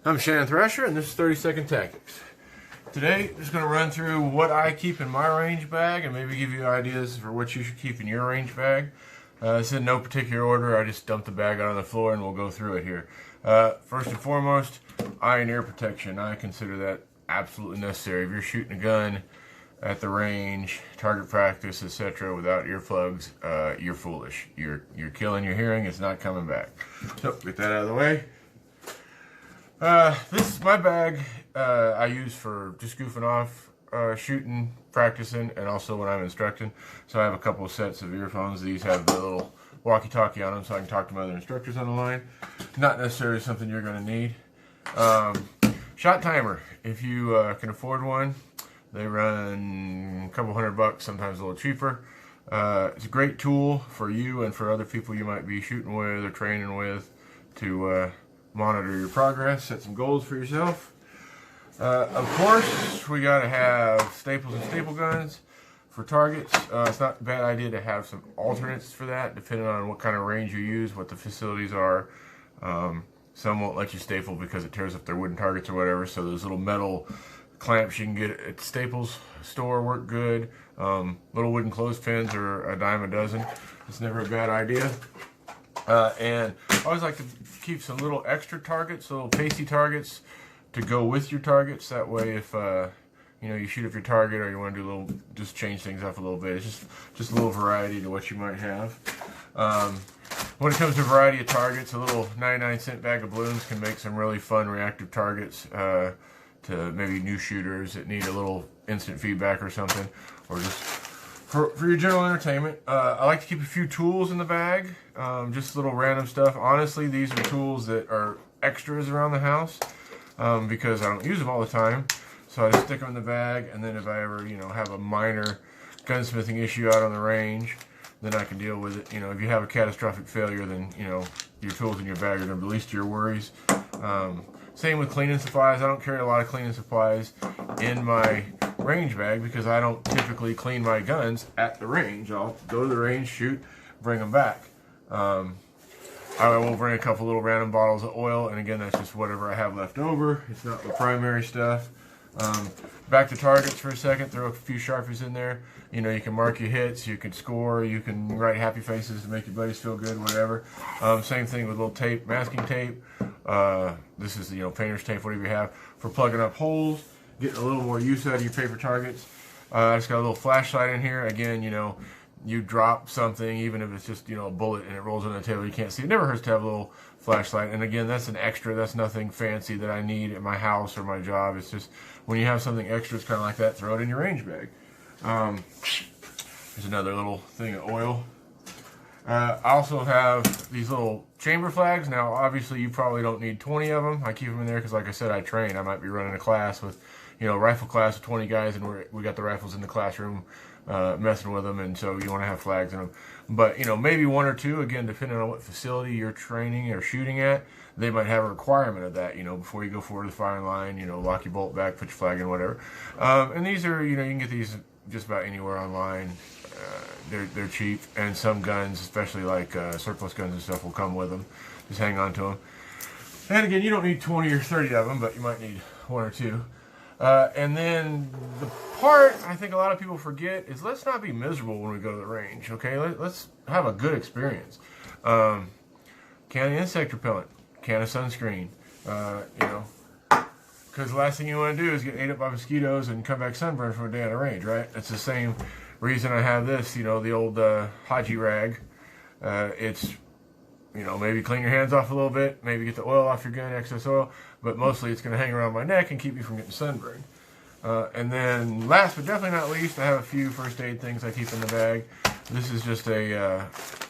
I'm Shannon Thrasher, and this is 30-Second Tactics. Today, I'm just going to run through what I keep in my range bag and maybe give you ideas for what you should keep in your range bag. This is in no particular order. I just dumped the bag out on the floor and we'll go through it here. First and foremost, eye and ear protection. I consider that absolutely necessary. If you're shooting a gun at the range, target practice, etc., without earplugs, you're foolish. You're killing your hearing. It's not coming back. So, get that out of the way. This is my bag I use for just goofing off, shooting, practicing, and also when I'm instructing. So I have a couple of sets of earphones. These have the little walkie-talkie on them so I can talk to my other instructors on the line. Not necessarily something you're going to need. Shot timer. If you can afford one, they run a couple $100, sometimes a little cheaper. It's a great tool for you and for other people you might be shooting with or training with to monitor your progress, set some goals for yourself. Of course, we got to have staples and staple guns for targets. It's not a bad idea to have some alternates for that, depending on what kind of range you use, what the facilities are. Some won't let you staple because it tears up their wooden targets or whatever, so those little metal clamps you can get at Staples store work good. Little wooden clothespins are a dime a dozen. It's never a bad idea. And I always like to keep some little extra targets, little pasty targets to go with your targets. That way, if you shoot up your target or you want to do a little, just change things up a little bit. It's just a little variety to what you might have. When it comes to variety of targets, a little 99-cent bag of balloons can make some really fun reactive targets to maybe new shooters that need a little instant feedback or something, or just for your general entertainment. I like to keep a few tools in the bag, just little random stuff. Honestly, these are tools that are extras around the house because I don't use them all the time. So I just stick them in the bag, and then if I ever, have a minor gunsmithing issue out on the range, then I can deal with it. If you have a catastrophic failure, then, your tools in your bag are going to be the least of your worries. Same with cleaning supplies. I don't carry a lot of cleaning supplies in my range bag because I don't typically clean my guns at the range. I'll go to the range, shoot, bring them back. I will bring a couple little random bottles of oil, and again, that's just whatever I have left over. It's not the primary stuff. Back to targets for a second. Throw a few Sharpies in there. You can mark your hits, you can score, you can write happy faces to make your buddies feel good, whatever. Same thing with little tape, masking tape. This is, painter's tape, whatever you have, for plugging up holes, getting a little more use out of your paper targets. I just got a little flashlight in here. Again, you drop something, even if it's just, a bullet and it rolls on the table, you can't see. It never hurts to have a little flashlight. And again, that's an extra. That's nothing fancy that I need at my house or my job. It's just when you have something extra, it's kind of like that, throw it in your range bag. There's another little thing of oil. I also have these little chamber flags. Now, obviously, you probably don't need 20 of them. I keep them in there because, like I said, I train. I might be running a class with, rifle class with 20 guys, and we got the rifles in the classroom messing with them, and so you want to have flags in them. But, maybe one or two, again, depending on what facility you're training or shooting at, they might have a requirement of that, before you go forward to the firing line, lock your bolt back, put your flag in, whatever. And these are, you can get these just about anywhere online. They're cheap, and some guns, especially like surplus guns and stuff, will come with them. Just hang on to them. And again, you don't need 20 or 30 of them, but you might need one or two. And then the part I think a lot of people forget is let's not be miserable when we go to the range, okay? Let's have a good experience. Can of insect repellent, can of sunscreen, because the last thing you want to do is get ate up by mosquitoes and come back sunburned from a day on the range, right? It's the same reason I have this, the old Haji rag. It's, maybe clean your hands off a little bit, maybe get the oil off your gun, excess oil, but mostly it's going to hang around my neck and keep me from getting sunburned. And then last but definitely not least, I have a few first aid things I keep in the bag. This is just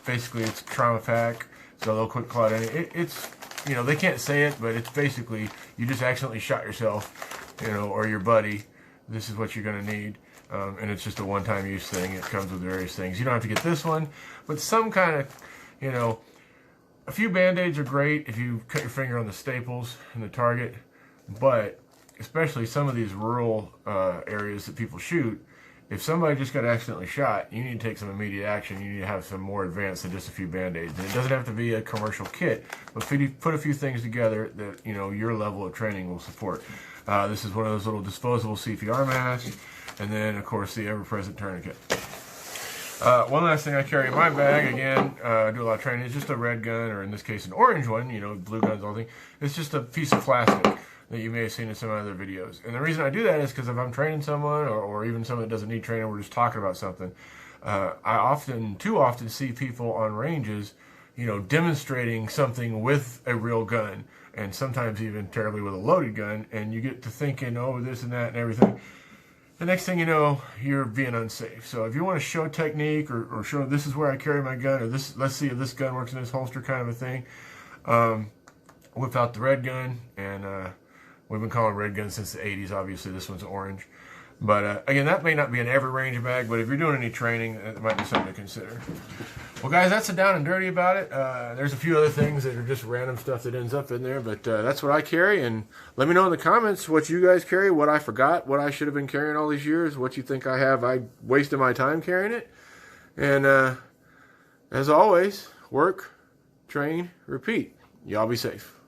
basically it's trauma pack, so a little quick clot in it. It's, they can't say it, but it's basically you just accidentally shot yourself, or your buddy. This is what you're going to need. And it's just a one-time use thing. It comes with various things. You don't have to get this one, but some kind of, a few Band-Aids are great if you cut your finger on the staples and the target, but especially some of these rural areas that people shoot, if somebody just got accidentally shot, you need to take some immediate action. You need to have some more advanced than just a few Band-Aids. And it doesn't have to be a commercial kit, but put a few things together that, you know, your level of training will support. This is one of those little disposable CPR masks, and then, of course, the ever-present tourniquet. One last thing I carry in my bag, again, I do a lot of training, is just a red gun, or in this case, an orange one, you know, blue guns, all things. It's just a piece of plastic that you may have seen in some other videos. And the reason I do that is because if I'm training someone, or even someone that doesn't need training, we're just talking about something, I too often see people on ranges, you know, demonstrating something with a real gun, and sometimes even terribly with a loaded gun, and you get to thinking, oh, this and that and everything. The next thing you know, you're being unsafe. So if you want to show technique, or show this is where I carry my gun, or this, let's see if this gun works in this holster kind of a thing, whip out the red gun. And we've been calling red guns since the 80s. Obviously, this one's orange. But again, that may not be in every range bag, but if you're doing any training, it might be something to consider. Well, guys, that's the down and dirty about it. There's a few other things that are just random stuff that ends up in there, but that's what I carry. And let me know in the comments what you guys carry, what I forgot, what I should have been carrying all these years, what you think I have. I wasted my time carrying it. And as always, work, train, repeat. Y'all be safe.